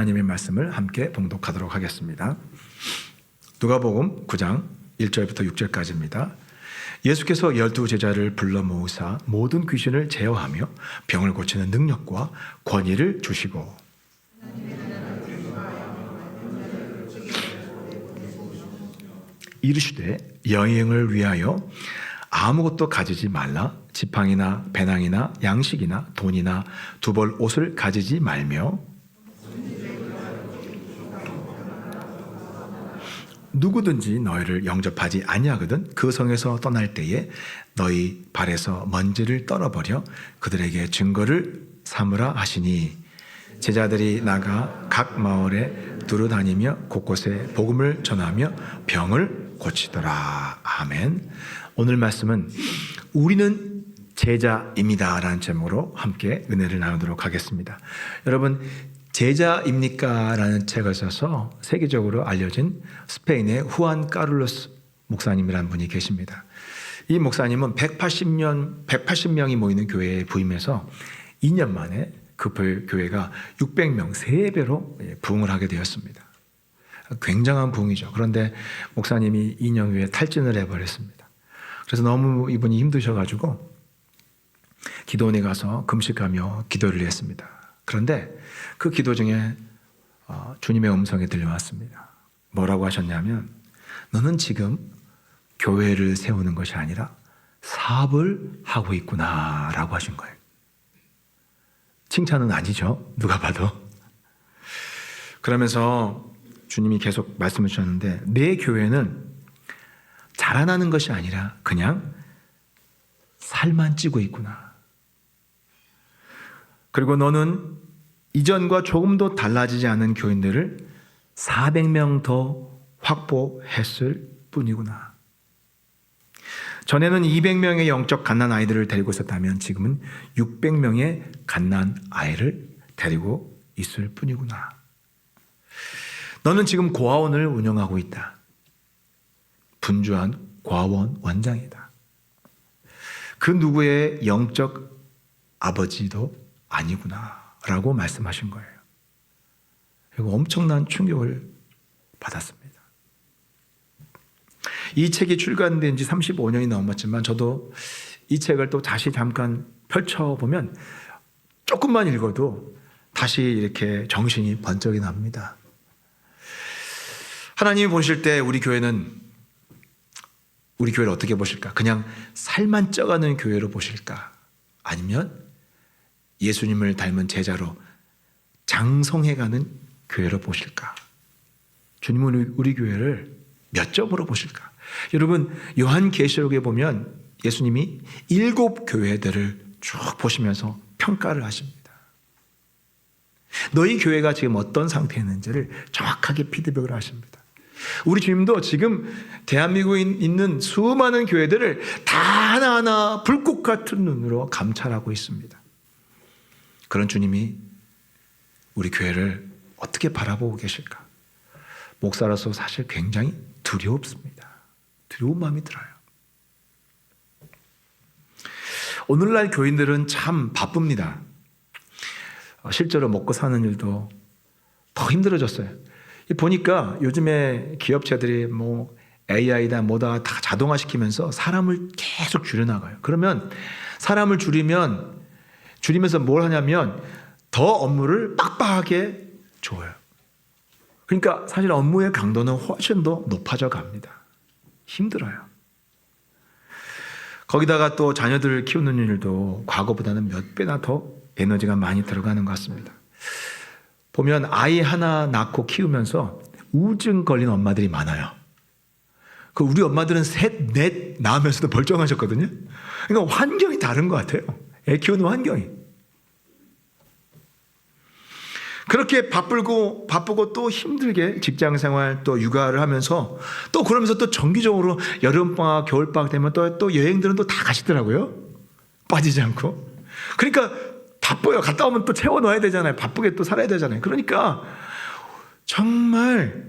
하나님의 말씀을 함께 봉독하도록 하겠습니다. 누가복음 9장 1절부터 6절까지입니다. 예수께서 12 제자를 불러 모으사 모든 귀신을 제어하며 병을 고치는 능력과 권위를 주시고 이르시되 여행을 위하여 아무것도 가지지 말라. 지팡이나 배낭이나 양식이나 돈이나 두 벌 옷을 가지지 말며 누구든지 너희를 영접하지 아니하거든 그 성에서 떠날 때에 너희 발에서 먼지를 떨어버려 그들에게 증거를 삼으라 하시니 제자들이 나가 각 마을에 두루 다니며 곳곳에 복음을 전하며 병을 고치더라. 아멘. 오늘 말씀은 우리는 제자입니다 라는 제목으로 함께 은혜를 나누도록 하겠습니다. 여러분, 제자입니까? 라는 책을 써서 세계적으로 알려진 스페인의 후안 까를로스 목사님이라는 분이 계십니다. 이 목사님은 180명이 모이는 교회에 부임해서 2년 만에 그 교회가 600명, 3배로 부흥을 하게 되었습니다. 굉장한 부흥이죠. 그런데 목사님이 2년 후에 탈진을 해버렸습니다. 그래서 너무 이분이 힘드셔가지고 기도원에 가서 금식하며 기도를 했습니다. 그런데 그 기도 중에 주님의 음성이 들려왔습니다. 뭐라고 하셨냐면 너는 지금 교회를 세우는 것이 아니라 사업을 하고 있구나 라고 하신 거예요. 칭찬은 아니죠. 누가 봐도. 그러면서 주님이 계속 말씀을 주셨는데 내 교회는 자라나는 것이 아니라 그냥 살만 찌고 있구나. 그리고 너는 이전과 조금도 달라지지 않은 교인들을 400명 더 확보했을 뿐이구나. 전에는 200명의 영적 갓난 아이들을 데리고 있었다면 지금은 600명의 갓난 아이를 데리고 있을 뿐이구나. 너는 지금 고아원을 운영하고 있다. 분주한 고아원 원장이다. 그 누구의 영적 아버지도 아니구나 라고 말씀하신 거예요. 그리고 엄청난 충격을 받았습니다. 이 책이 출간된 지 35년이 넘었지만 저도 이 책을 또 다시 잠깐 펼쳐보면 조금만 읽어도 다시 이렇게 정신이 번쩍이 납니다. 하나님이 보실 때 우리 교회를 어떻게 보실까? 그냥 살만 쪄가는 교회로 보실까? 아니면 예수님을 닮은 제자로 장성해가는 교회로 보실까? 주님은 우리 교회를 몇 점으로 보실까? 여러분, 요한계시록에 보면 예수님이 7 교회들을 쭉 보시면서 평가를 하십니다. 너희 교회가 지금 어떤 상태에 있는지를 정확하게 피드백을 하십니다. 우리 주님도 지금 대한민국에 있는 수많은 교회들을 다 하나하나 불꽃 같은 눈으로 감찰하고 있습니다. 그런 주님이 우리 교회를 어떻게 바라보고 계실까? 목사로서 사실 굉장히 두렵습니다. 두려운 마음이 들어요. 오늘날 교인들은 참 바쁩니다. 실제로 먹고 사는 일도 더 힘들어졌어요. 보니까 요즘에 기업체들이 뭐 AI다 뭐다 다 자동화시키면서 사람을 계속 줄여나가요. 그러면 사람을 줄이면서 뭘 하냐면 더 업무를 빡빡하게 줘요. 그러니까 사실 업무의 강도는 훨씬 더 높아져 갑니다. 힘들어요. 거기다가 또 자녀들을 키우는 일도 과거보다는 몇 배나 더 에너지가 많이 들어가는 것 같습니다. 보면 아이 하나 낳고 키우면서 우울증 걸린 엄마들이 많아요. 우리 엄마들은 셋, 넷 낳으면서도 멀쩡하셨거든요. 그러니까 환경이 다른 것 같아요. 애 키우는 환경이. 그렇게 바쁘고 또 힘들게 직장생활 또 육아를 하면서 또 그러면서 또 정기적으로 여름방학, 겨울방학 되면 또 여행들은 또 다 가시더라고요. 빠지지 않고. 그러니까 바빠요. 갔다 오면 또 채워 넣어야 되잖아요. 바쁘게 또 살아야 되잖아요. 그러니까 정말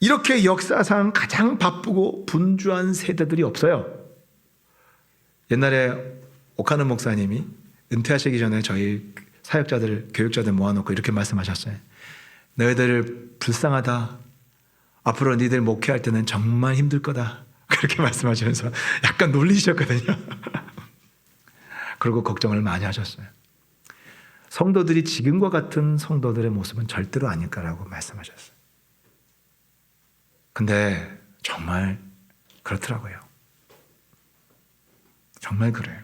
이렇게 역사상 가장 바쁘고 분주한 세대들이 없어요. 옛날에 오카노 목사님이 은퇴하시기 전에 저희 사역자들, 교육자들 모아놓고 이렇게 말씀하셨어요. 너희들 불쌍하다. 앞으로 너희들 목회할 때는 정말 힘들 거다. 그렇게 말씀하시면서 약간 놀리셨거든요. 그리고 걱정을 많이 하셨어요. 성도들이 지금과 같은 성도들의 모습은 절대로 아닐 거라고 말씀하셨어요. 근데 정말 그렇더라고요. 정말 그래요.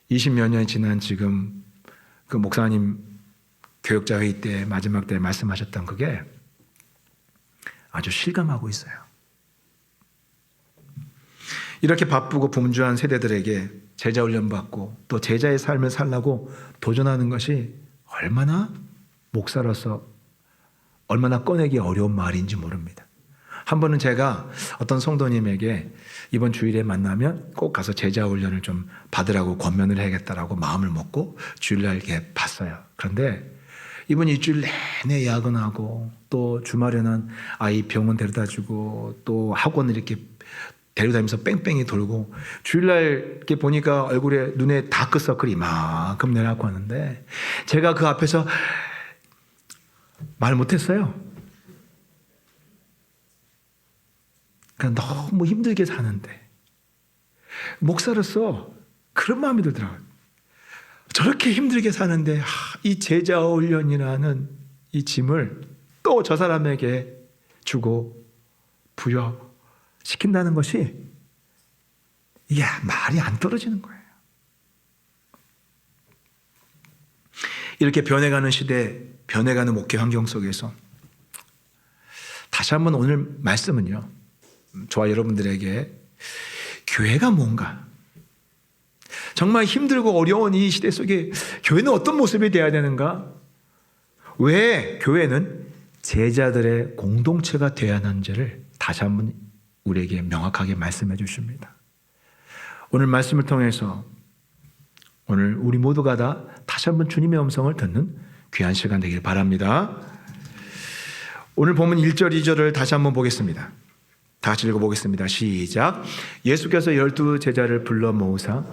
20몇 년이 지난 지금 그 목사님 교역자 회의 때 마지막 때 말씀하셨던 그게 아주 실감하고 있어요. 이렇게 바쁘고 분주한 세대들에게 제자 훈련 받고 또 제자의 삶을 살라고 도전하는 것이 얼마나 목사로서 얼마나 꺼내기 어려운 말인지 모릅니다. 한 번은 제가 어떤 성도님에게 이번 주일에 만나면 꼭 가서 제자 훈련을 좀 받으라고 권면을 해야겠다라고 마음을 먹고 주일날 이렇게 봤어요. 그런데 이분이 일주일 내내 야근하고 또 주말에는 아이 병원 데려다주고 또 학원을 이렇게 데려다니면서 뺑뺑이 돌고 주일날 이렇게 보니까 얼굴에 눈에 다크서클이 이만큼 내려갖고 왔는데 제가 그 앞에서 말 못했어요. 그러니까 너무 힘들게 사는데 목사로서 그런 마음이 들더라고요. 저렇게 힘들게 사는데 이 제자 훈련이라는 이 짐을 또 저 사람에게 주고 부여시킨다는 것이 이게 말이 안 떨어지는 거예요. 이렇게 변해가는 시대, 변해가는 목회 환경 속에서 다시 한번 오늘 말씀은요, 저와 여러분들에게 교회가 뭔가, 정말 힘들고 어려운 이 시대 속에 교회는 어떤 모습이 되어야 되는가? 왜 교회는 제자들의 공동체가 되어야 하는지를 다시 한번 우리에게 명확하게 말씀해 주십니다. 오늘 말씀을 통해서 오늘 우리 모두가 다 다시 한번 주님의 음성을 듣는 귀한 시간 되길 바랍니다. 오늘 본문 1절, 2절을 다시 한번 보겠습니다. 다 같이 읽어보겠습니다. 시작. 예수께서 12 제자를 불러 모으사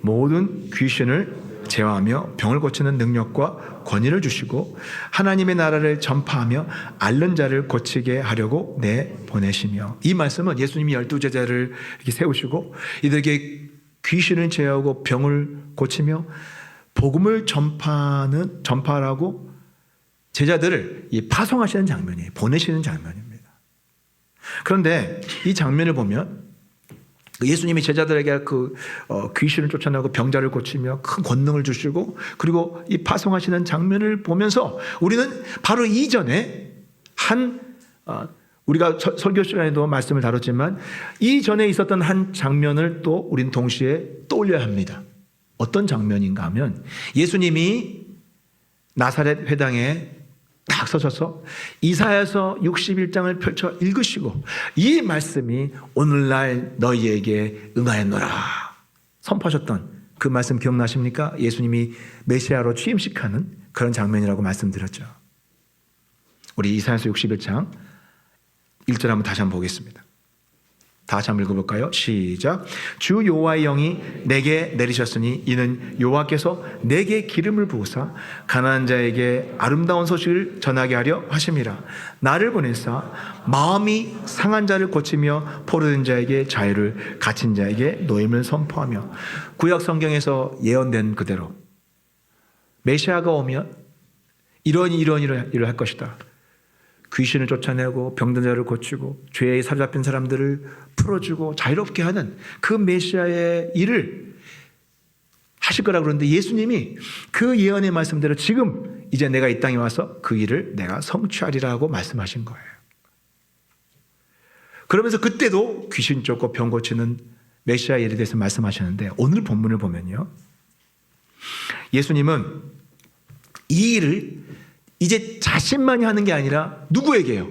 모든 귀신을 제어하며 병을 고치는 능력과 권위를 주시고 하나님의 나라를 전파하며 앓는 자를 고치게 하려고 내보내시며. 이 말씀은 예수님이 12 제자를 이렇게 세우시고 이들에게 귀신을 제어하고 병을 고치며 복음을 전파하라고 제자들을 파송하시는 장면이에요. 보내시는 장면입니다. 그런데 이 장면을 보면 예수님이 제자들에게 귀신을 쫓아내고 병자를 고치며 큰 권능을 주시고 그리고 이 파송하시는 장면을 보면서 우리는 바로 이전에 우리가 설교 시간에도 말씀을 다뤘지만 이전에 있었던 한 장면을 또 우리는 동시에 떠올려야 합니다. 어떤 장면인가 하면 예수님이 나사렛 회당에 딱 서셔서 이사야서 61장을 펼쳐 읽으시고 이 말씀이 오늘날 너희에게 응하였노라 선포하셨던 그 말씀 기억나십니까? 예수님이 메시아로 취임식하는 그런 장면이라고 말씀드렸죠. 우리 이사야서 61장 1절 한번 다시 한번 보겠습니다. 다 같이 한번 읽어볼까요? 시작. 주 여호와의 영이 내게 내리셨으니 이는 여호와께서 내게 기름을 부으사 가난한 자에게 아름다운 소식을 전하게 하려 하심이라. 나를 보내사 마음이 상한 자를 고치며 포로된 자에게 자유를, 갇힌 자에게 노임을 선포하며. 구약 성경에서 예언된 그대로 메시아가 오면 이런 일을 할 것이다. 귀신을 쫓아내고 병든 자를 고치고 죄에 사로잡힌 사람들을 풀어주고 자유롭게 하는 그 메시아의 일을 하실 거라고 그러는데 예수님이 그 예언의 말씀대로 지금 이제 내가 이 땅에 와서 그 일을 내가 성취하리라고 말씀하신 거예요. 그러면서 그때도 귀신 쫓고 병 고치는 메시아의 일에 대해서 말씀하셨는데 오늘 본문을 보면요, 예수님은 이 일을 이제 자신만이 하는 게 아니라 누구에게요?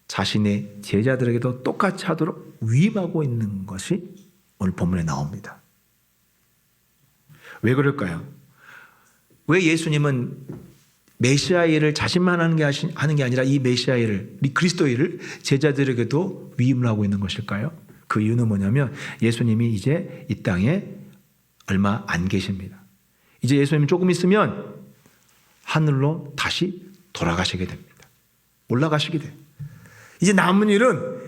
자신의 제자들에게도 똑같이 하도록 위임하고 있는 것이 오늘 본문에 나옵니다. 왜 그럴까요? 왜 예수님은 메시아 일을 자신만 하는 게 아니라 이 메시아 일을, 이 그리스도 일을 제자들에게도 위임을 하고 있는 것일까요? 그 이유는 뭐냐면 예수님이 이제 이 땅에 얼마 안 계십니다. 이제 예수님이 조금 있으면 하늘로 다시 돌아가시게 됩니다. 올라가시게 돼요. 이제 남은 일은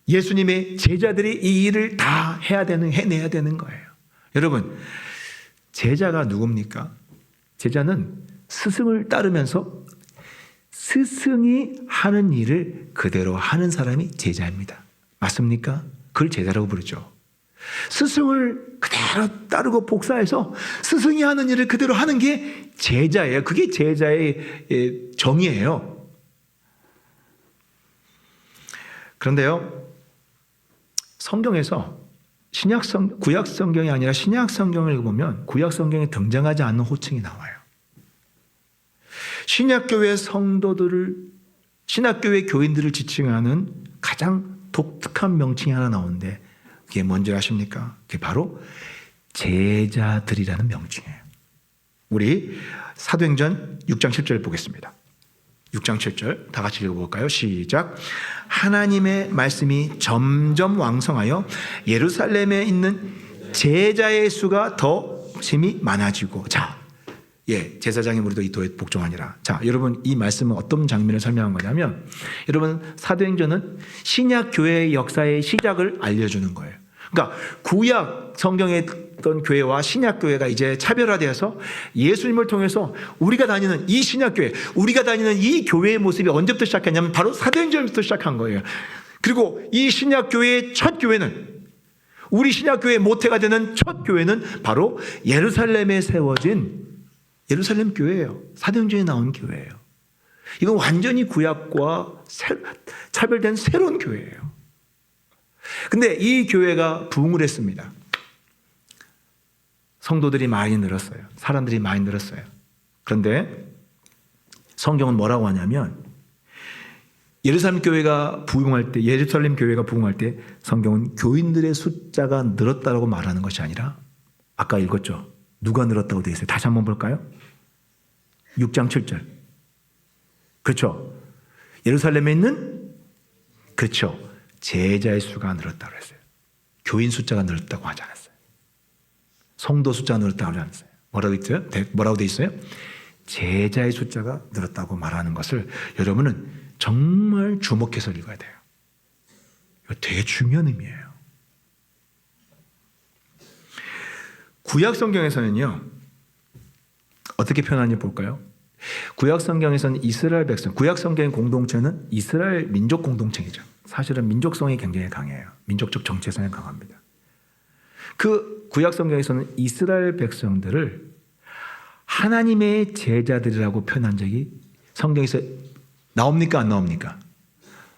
예수님의 제자들이 이 일을 다 해내야 되는 거예요. 여러분, 제자가 누굽니까? 제자는 스승을 따르면서 스승이 하는 일을 그대로 하는 사람이 제자입니다. 맞습니까? 그걸 제자라고 부르죠. 스승을 그대로 따르고 복사해서 스승이 하는 일을 그대로 하는 게 제자예요. 그게 제자의 정의예요. 그런데요, 성경에서 구약 성경이 아니라 신약 성경을 보면 구약 성경에 등장하지 않는 호칭이 나와요. 신약교회 성도들을, 신약교회 교인들을 지칭하는 가장 독특한 명칭이 하나 나오는데 그게 뭔지 아십니까? 그게 바로 제자들이라는 명칭이에요. 우리 사도행전 6장 7절 보겠습니다. 6장 7절 다 같이 읽어볼까요? 시작. 하나님의 말씀이 점점 왕성하여 예루살렘에 있는 제자의 수가 더 심히 많아지고. 자, 제사장이 우리도 이 도에 복종하니라. 자, 여러분, 이 말씀은 어떤 장면을 설명한 거냐면, 여러분, 사도행전은 신약 교회의 역사의 시작을 알려주는 거예요. 그러니까 구약 성경에 있던 교회와 신약 교회가 이제 차별화되어서 예수님을 통해서 우리가 다니는 이 신약 교회, 우리가 다니는 이 교회의 모습이 언제부터 시작했냐면 바로 사도행전부터 시작한 거예요. 그리고 이 신약 교회의 첫 교회는, 우리 신약 교회의 모태가 되는 첫 교회는 바로 예루살렘에 세워진 예루살렘 교회예요. 사도행전에 나온 교회예요. 이건 완전히 구약과 차별된 새로운 교회예요. 근데 이 교회가 부흥을 했습니다. 성도들이 많이 늘었어요. 사람들이 많이 늘었어요. 그런데 성경은 뭐라고 하냐면 예루살렘 교회가 부흥할 때 성경은 교인들의 숫자가 늘었다고 말하는 것이 아니라 아까 읽었죠. 누가 늘었다고 되어 있어요? 다시 한번 볼까요? 6장 7절. 그렇죠. 예루살렘에 있는, 그렇죠, 제자의 수가 늘었다고 했어요. 교인 숫자가 늘었다고 하지 않았어요. 성도 숫자가 늘었다고 하지 않았어요. 뭐라고 되어 있어요? 제자의 숫자가 늘었다고 말하는 것을 여러분은 정말 주목해서 읽어야 돼요. 이거 되게 중요한 의미예요. 구약 성경에서는요, 어떻게 표현하는지 볼까요? 구약 성경에서는 이스라엘 백성, 구약 성경의 공동체는 이스라엘 민족 공동체이죠. 사실은 민족성이 굉장히 강해요. 민족적 정체성이 강합니다. 그 구약 성경에서는 이스라엘 백성들을 하나님의 제자들이라고 표현한 적이 성경에서 나옵니까? 안 나옵니까?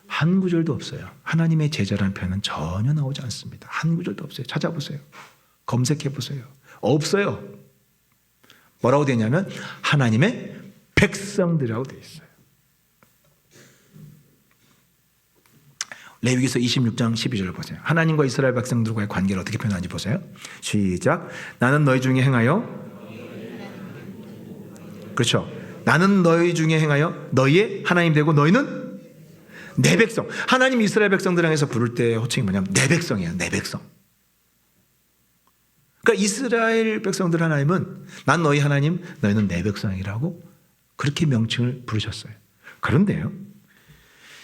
한 구절도 없어요. 하나님의 제자라는 표현은 전혀 나오지 않습니다. 한 구절도 없어요. 찾아보세요. 검색해 보세요. 없어요. 뭐라고 되냐면 하나님의 백성들이라고 되어 있어요. 레위기서 26장 12절을 보세요. 하나님과 이스라엘 백성들과의 관계를 어떻게 표현하는지 보세요. 시작. 나는 너희 중에 행하여, 그렇죠, 나는 너희 중에 행하여 너희의 하나님 되고 너희는 내 백성. 하나님 이스라엘 백성들 향해서 부를 때 호칭이 뭐냐면 내 백성이에요. 내 백성. 그러니까 이스라엘 백성들 하나님은 난 너희 하나님, 너희는 내 백성이라고 그렇게 명칭을 부르셨어요. 그런데요,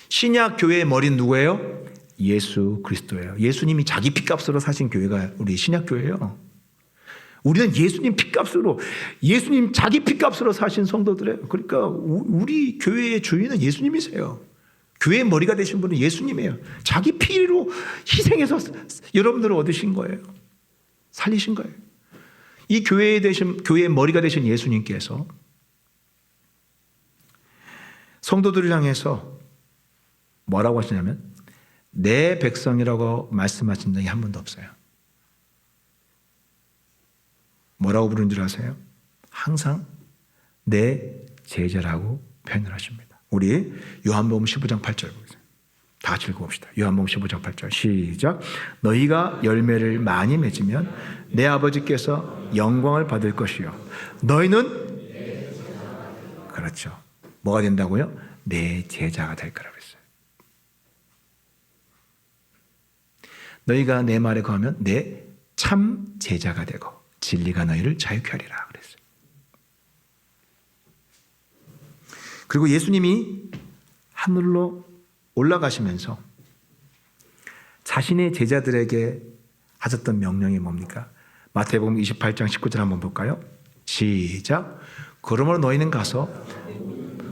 신약 교회의 머리는 누구예요? 예수 그리스도예요. 예수님이 자기 피값으로 사신 교회가 우리 신약 교회예요. 우리는 예수님 피값으로, 예수님 자기 피값으로 사신 성도들이에요. 그러니까 우리 교회의 주인은 예수님이세요. 교회의 머리가 되신 분은 예수님이에요. 자기 피로 희생해서 여러분들을 얻으신 거예요. 살리신 거예요. 이 교회의 머리가 되신 예수님께서 성도들을 향해서 뭐라고 하시냐면 내 백성이라고 말씀하신 적이 한 번도 없어요. 뭐라고 부르는 줄 아세요? 항상 내 제자라고 표현을 하십니다. 우리 요한복음 15장 8절 보세요. 다 같이 읽어봅시다. 요한복음 15장 8절 시작. 너희가 열매를 많이 맺으면 내 아버지께서 영광을 받을 것이요 너희는, 그렇죠, 뭐가 된다고요? 내 제자가 될 거라고 했어요. 너희가 내 말에 거하면 내 참 제자가 되고 진리가 너희를 자유케 하리라 그랬어요. 그리고 예수님이 하늘로 올라가시면서 자신의 제자들에게 하셨던 명령이 뭡니까? 마태복음 28장 19절 한번 볼까요? 시작. 그러므로 너희는 가서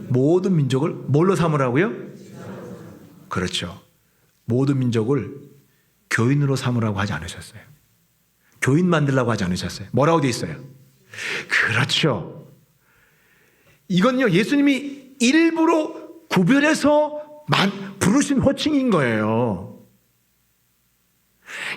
모든 민족을 뭘로 삼으라고요? 그렇죠. 모든 민족을 교인으로 삼으라고 하지 않으셨어요. 교인 만들라고 하지 않으셨어요. 뭐라고 돼 있어요? 그렇죠. 이건요, 예수님이 일부러 구별해서 부르신 호칭인 거예요.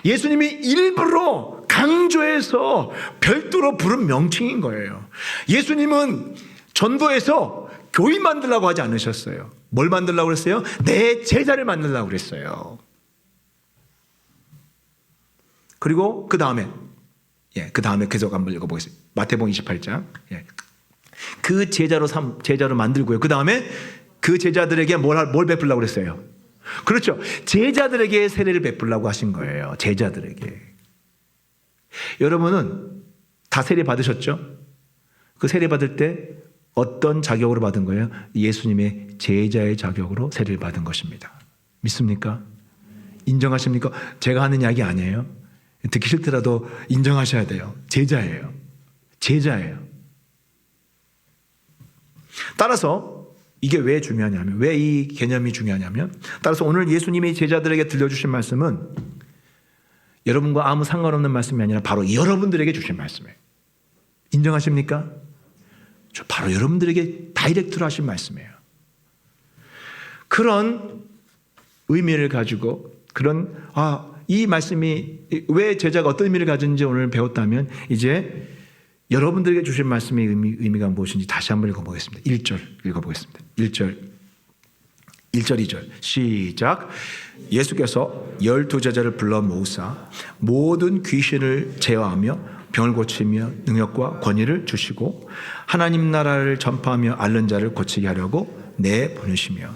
예수님이 일부러 강조해서 별도로 부른 명칭인 거예요. 예수님은 전도에서 교인 만들라고 하지 않으셨어요. 뭘 만들라고 그랬어요? 내 제자를 만들라고 그랬어요. 그리고 그 다음에 계속 한번 읽어보겠습니다. 마태복음 28장. 그 제자로 만들고요. 그 다음에 그 제자들에게 뭘 베풀라고 그랬어요? 그렇죠. 제자들에게 세례를 베풀라고 하신 거예요. 제자들에게. 여러분은 다 세례 받으셨죠? 그 세례 받을 때 어떤 자격으로 받은 거예요? 예수님의 제자의 자격으로 세례를 받은 것입니다. 믿습니까? 인정하십니까? 제가 하는 이야기 아니에요. 듣기 싫더라도 인정하셔야 돼요. 제자예요. 제자예요. 따라서 이게 왜 중요하냐면, 왜 이 개념이 중요하냐면, 따라서 오늘 예수님이 제자들에게 들려주신 말씀은 여러분과 아무 상관없는 말씀이 아니라 바로 여러분들에게 주신 말씀이에요. 인정하십니까? 바로 여러분들에게 다이렉트로 하신 말씀이에요. 그런 의미를 가지고 이 말씀이 왜 제자가 어떤 의미를 가졌는지 오늘 배웠다면 이제 여러분들에게 주신 말씀의 의미가 무엇인지 다시 한번 읽어보겠습니다. 1절 읽어보겠습니다. 1절 2절 시작. 예수께서 12제자를 불러 모으사 모든 귀신을 제어하며 병을 고치며 능력과 권위를 주시고 하나님 나라를 전파하며 앓는 자를 고치게 하려고 내보내시며.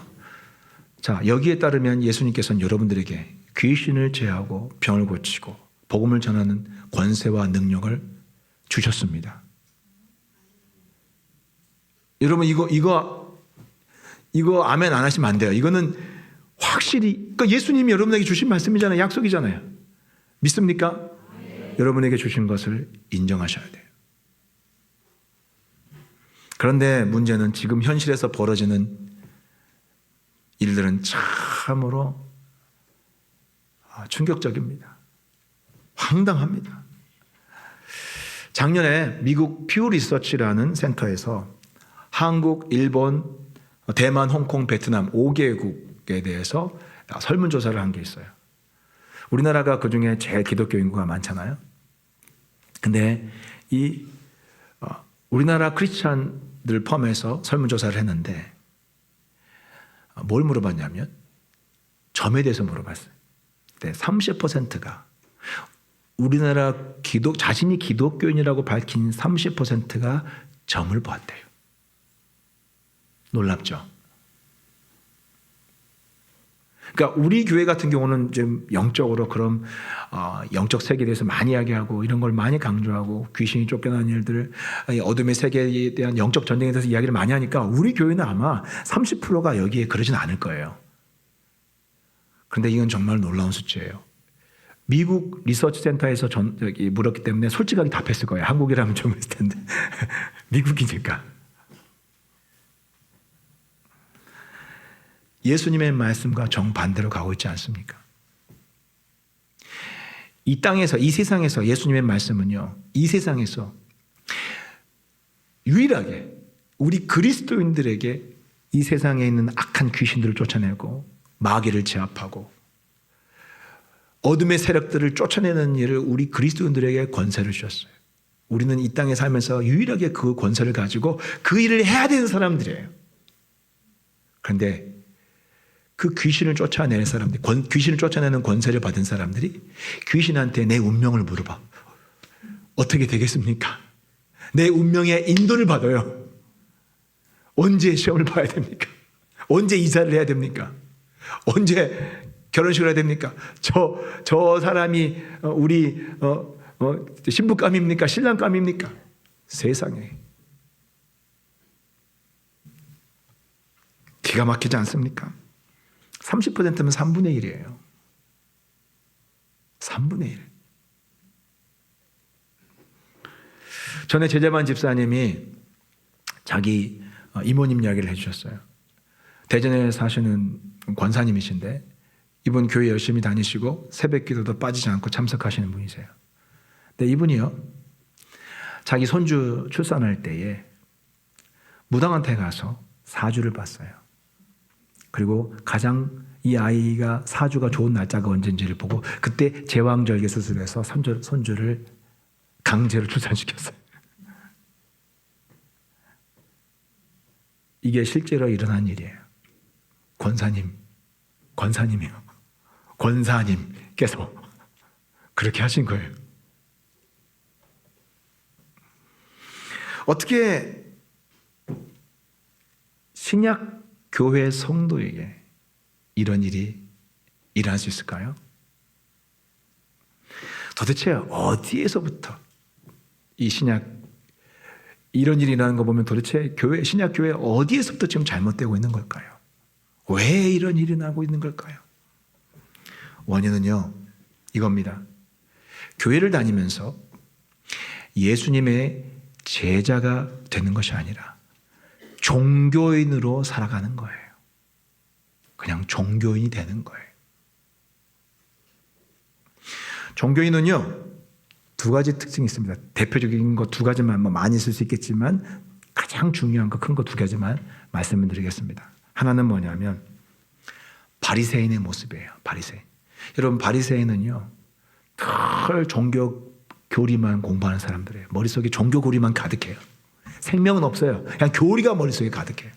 자, 여기에 따르면 예수님께서는 여러분들에게 귀신을 제어하고 병을 고치고 복음을 전하는 권세와 능력을 주셨습니다. 여러분 이거 아멘 안 하시면 안 돼요. 이거는 확실히 그러니까 예수님이 여러분에게 주신 말씀이잖아요. 약속이잖아요. 믿습니까? 여러분에게 주신 것을 인정하셔야 돼요. 그런데 문제는 지금 현실에서 벌어지는 일들은 참으로 충격적입니다. 황당합니다. 작년에 미국 퓨 리서치라는 센터에서 한국, 일본, 대만, 홍콩, 베트남 5개국에 대해서 설문조사를 한 게 있어요. 우리나라가 그중에 제일 기독교 인구가 많잖아요. 근데 우리나라 크리스찬들 포함해서 설문조사를 했는데 뭘 물어봤냐면 점에 대해서 물어봤어요. 30%가 우리나라 자신이 기독교인이라고 밝힌 30%가 점을 보았대요. 놀랍죠? 그러니까 우리 교회 같은 경우는 좀 영적으로 그런 영적 세계에 대해서 많이 이야기하고 이런 걸 많이 강조하고 귀신이 쫓겨나는 일들, 어둠의 세계에 대한 영적 전쟁에 대해서 이야기를 많이 하니까 우리 교회는 아마 30%가 여기에 그러진 않을 거예요. 그런데 이건 정말 놀라운 수치예요. 미국 리서치 센터에서 물었기 때문에 솔직하게 답했을 거예요. 한국이라면 좀 했을 텐데 미국이니까. 예수님의 말씀과 정반대로 가고 있지 않습니까? 이 땅에서, 이 세상에서 예수님의 말씀은요, 이 세상에서 유일하게 우리 그리스도인들에게 이 세상에 있는 악한 귀신들을 쫓아내고 마귀를 제압하고 어둠의 세력들을 쫓아내는 일을 우리 그리스도인들에게 권세를 주셨어요. 우리는 이 땅에 살면서 유일하게 그 권세를 가지고 그 일을 해야 되는 사람들이에요. 그런데 그 귀신을 쫓아내는 사람들, 귀신을 쫓아내는 권세를 받은 사람들이 귀신한테 내 운명을 물어봐. 어떻게 되겠습니까? 내 운명의 인도를 받아요. 언제 시험을 봐야 됩니까? 언제 이사를 해야 됩니까? 언제 결혼식을 해야 됩니까? 저 사람이 우리 신부감입니까? 신랑감입니까? 세상에. 기가 막히지 않습니까? 30%면 3분의 1이에요. 3분의 1. 전에 제자만 집사님이 자기 이모님 이야기를 해주셨어요. 대전에 사시는 권사님이신데 이분 교회 열심히 다니시고 새벽 기도도 빠지지 않고 참석하시는 분이세요. 근데 이분이요, 자기 손주 출산할 때에 무당한테 가서 사주를 봤어요. 그리고 가장 이 아이가 사주가 좋은 날짜가 언제인지를 보고 그때 제왕절개 수술해서 손주를 강제로 출산시켰어요. 이게 실제로 일어난 일이에요. 권사님이요. 권사님께서 그렇게 하신 거예요. 어떻게 신약 교회 성도에게 이런 일이 일어날 수 있을까요? 도대체 어디에서부터 이 이런 일이 일어나는 거 보면 도대체 신약 교회 어디에서부터 지금 잘못되고 있는 걸까요? 왜 이런 일이 나고 있는 걸까요? 원인은요, 이겁니다. 교회를 다니면서 예수님의 제자가 되는 것이 아니라 종교인으로 살아가는 거예요. 그냥 종교인이 되는 거예요. 종교인은요, 두 가지 특징이 있습니다. 대표적인 거 두 가지만 많이 쓸 수 있겠지만 가장 중요한 거 큰 거 두 가지만 말씀을 드리겠습니다. 하나는 뭐냐면 바리새인의 모습이에요. 바리새인. 여러분, 바리새인은요, 늘 종교 교리만 공부하는 사람들이에요. 머릿속에 종교 교리만 가득해요. 생명은 없어요. 그냥 교리가 머릿속에 가득해요.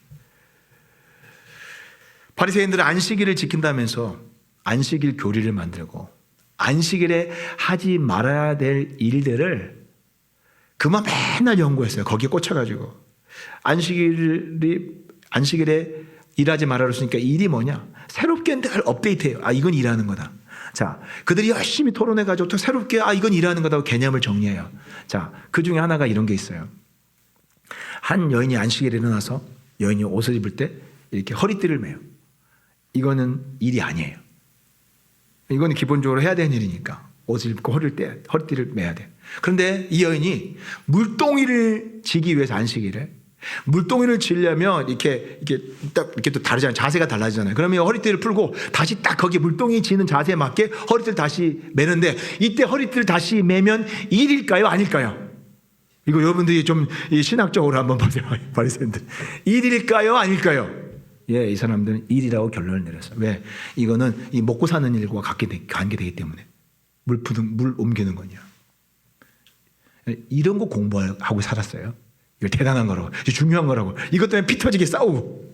바리새인들은 안식일을 지킨다면서 안식일 교리를 만들고 안식일에 하지 말아야 될 일들을 그만 맨날 연구했어요. 거기에 꽂혀가지고 안식일에 일하지 말아라 했으니까 일이 뭐냐? 새롭게 늘 업데이트해요. 이건 일하는 거다. 자, 그들이 열심히 토론해가지고 또 새롭게 이건 일하는 거다고 개념을 정리해요. 자, 그 중에 하나가 이런 게 있어요. 한 여인이 안식일에 일어나서 여인이 옷을 입을 때 이렇게 허리띠를 매요. 이거는 일이 아니에요. 이거는 기본적으로 해야 되는 일이니까 옷을 입고 허리띠를 매야 돼. 그런데 이 여인이 물동이를 지기 위해서 안식일에 물동이를 지려면 이렇게 또 다르잖아요. 자세가 달라지잖아요. 그러면 허리띠를 풀고 다시 딱 거기 물동이 지는 자세에 맞게 허리띠를 다시 매는데 이때 허리띠를 다시 매면 일일까요? 아닐까요? 이거 여러분들이 좀 신학적으로 한번 보세요. 바리새인들. 일일까요? 아닐까요? 예, 이 사람들은 일이라고 결론을 내렸어요. 왜? 이거는 이 먹고 사는 일과 관계되기 때문에 물 옮기는 거냐. 이런 거 공부하고 살았어요. 이거 대단한 거라고, 이거 중요한 거라고. 이것 때문에 피 터지게 싸우고.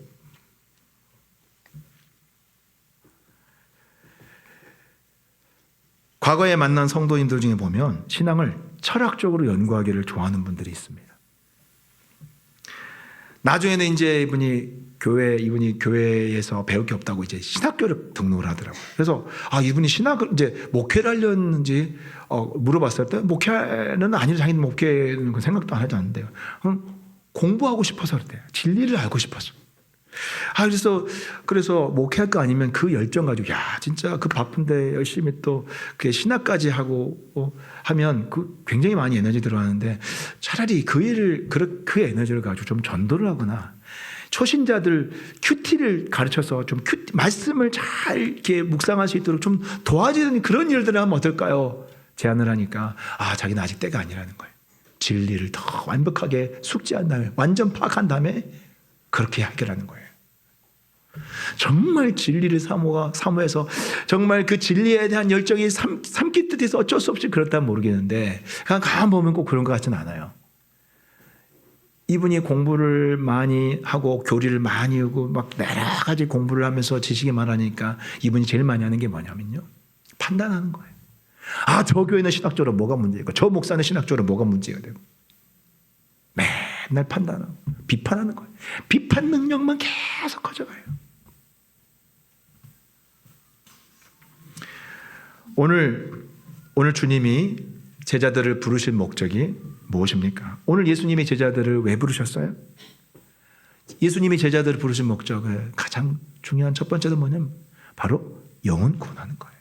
과거에 만난 성도님들 중에 보면 신앙을 철학적으로 연구하기를 좋아하는 분들이 있습니다. 나중에는 이제 이분이 교회에서 배울 게 없다고 이제 신학교를 등록을 하더라고요. 그래서 이분이 신학을 이제 목회를 하려는지 물어봤을 때 목회는 아니라 자기는 목회는 그 생각도 안 하지 않는데요. 공부하고 싶어서 그랬대요. 진리를 알고 싶어서. 그래서 목회할 거 아니면 그 열정 가지고 진짜 그 바쁜데 열심히 또 그 신학까지 하고 하면 그 굉장히 많이 에너지 들어가는데 차라리 그 에너지를 가지고 좀 전도를 하거나 초신자들 큐티를 가르쳐서 좀 말씀을 잘 이렇게 묵상할 수 있도록 좀 도와주는 그런 일들을 하면 어떨까요? 제안을 하니까 자기는 아직 때가 아니라는 거예요. 진리를 더 완벽하게 숙지한 다음에 완전 파악한 다음에 그렇게 해결하는 거예요. 정말 진리를 사모해서 정말 그 진리에 대한 열정이 삼키 뜻해서 어쩔 수 없이 그렇다면 모르겠는데 그냥 가만 보면 꼭 그런 것 같지는 않아요. 이분이 공부를 많이 하고 교리를 많이 하고 막 여러 가지 공부를 하면서 지식이 많으니까 이분이 제일 많이 하는 게 뭐냐면요, 판단하는 거예요. 저 교회는 신학적으로 뭐가 문제고 저 목사는 신학적으로 뭐가 문제가 되고 맨날 판단하고 비판하는 거예요. 비판 능력만 계속 커져가요. 오늘 주님이 제자들을 부르신 목적이 무엇입니까? 오늘 예수님이 제자들을 왜 부르셨어요? 예수님이 제자들을 부르신 목적을 가장 중요한 첫 번째는 뭐냐면 바로 영혼 구원하는 거예요.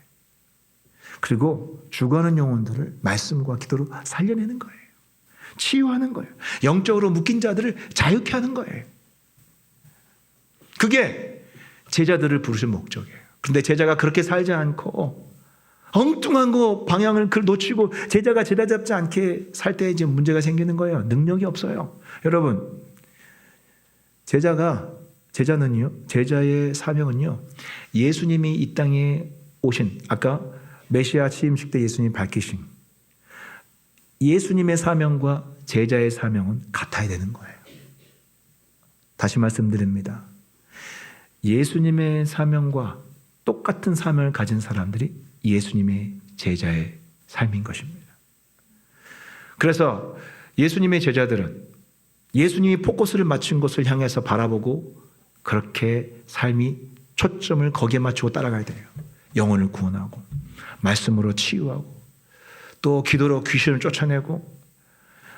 그리고 죽어가는 영혼들을 말씀과 기도로 살려내는 거예요. 치유하는 거예요. 영적으로 묶인 자들을 자유케 하는 거예요. 그게 제자들을 부르신 목적이에요. 그런데 제자가 그렇게 살지 않고 엉뚱한 거 방향을 놓치고 제자가 제자 잡지 않게 살 때 이제 문제가 생기는 거예요. 능력이 없어요. 여러분, 제자의 사명은요, 예수님이 이 땅에 오신, 아까 메시아 취임식 때 예수님이 밝히신 예수님의 사명과 제자의 사명은 같아야 되는 거예요. 다시 말씀드립니다. 예수님의 사명과 똑같은 사명을 가진 사람들이 예수님의 제자의 삶인 것입니다. 그래서 예수님의 제자들은 예수님이 포커스를 맞춘 것을 향해서 바라보고 그렇게 삶이 초점을 거기에 맞추고 따라가야 돼요. 영혼을 구원하고 말씀으로 치유하고 또 기도로 귀신을 쫓아내고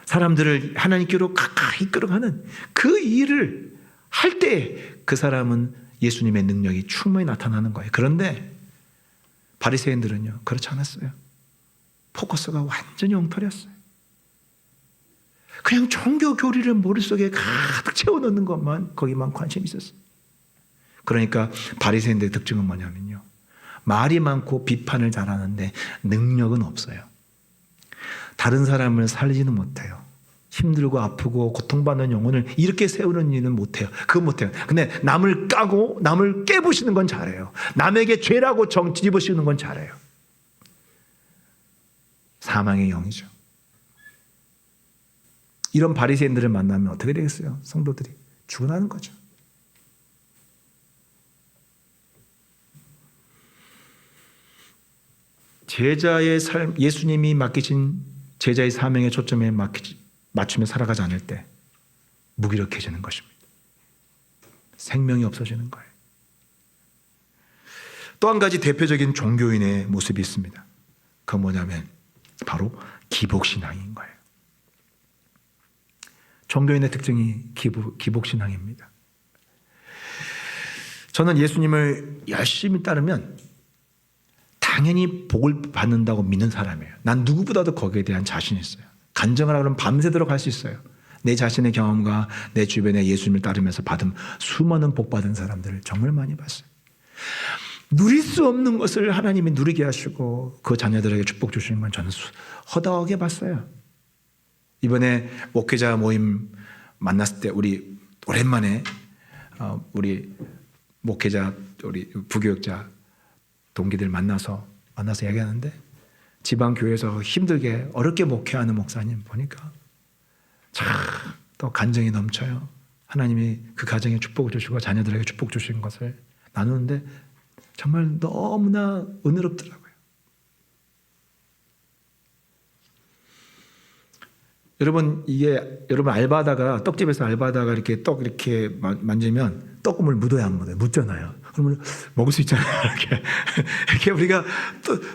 사람들을 하나님께로 가까이 이끌어가는 그 일을 할 때 그 사람은 예수님의 능력이 충분히 나타나는 거예요. 그런데 바리새인들은요, 그렇지 않았어요. 포커스가 완전히 엉터리였어요. 그냥 종교 교리를 머릿속에 가득 채워넣는 것만, 거기만 관심이 있었어요. 그러니까 바리새인들의 특징은 뭐냐면요, 말이 많고 비판을 잘하는데 능력은 없어요. 다른 사람을 살리지는 못해요. 힘들고 아프고 고통받는 영혼을 이렇게 세우는 일은 못해요. 그거 못해요. 근데 남을 까고 남을 깨부시는 건 잘해요. 남에게 죄라고 뒤집어씌우는 건 잘해요. 사망의 영이죠. 이런 바리새인들을 만나면 어떻게 되겠어요? 성도들이 죽어나는 거죠. 제자의 삶, 예수님이 맡기신 제자의 사명의 초점에 맞추며 살아가지 않을 때 무기력해지는 것입니다. 생명이 없어지는 거예요. 또 한 가지 대표적인 종교인의 모습이 있습니다. 그건 뭐냐면 바로 기복신앙인 거예요. 종교인의 특징이 기복신앙입니다. 저는 예수님을 열심히 따르면 당연히 복을 받는다고 믿는 사람이에요. 난 누구보다도 거기에 대한 자신이 있어요. 간증을 하면 밤새도록 할 수 있어요. 내 자신의 경험과 내 주변에 예수님을 따르면서 받은 수많은 복 받은 사람들을 정말 많이 봤어요. 누릴 수 없는 것을 하나님이 누리게 하시고 그 자녀들에게 축복 주시는 건 저는 허다하게 봤어요. 이번에 목회자 모임 만났을 때 우리 오랜만에 우리 목회자, 우리 부교육자 동기들 만나서 얘기하는데 지방 교회에서 힘들게 어렵게 목회하는 목사님 보니까 참 또 간증이 넘쳐요. 하나님이 그 가정에 축복을 주시고 자녀들에게 축복 주신 것을 나누는데 정말 너무나 은혜롭더라고요. 여러분, 여러분 알바하다가 떡집에서 알바하다가 이렇게 떡 이렇게 만지면 떡국물 묻어야 안 묻어요? 묻잖아요. 그러면 먹을 수 있잖아요. 이렇게 우리가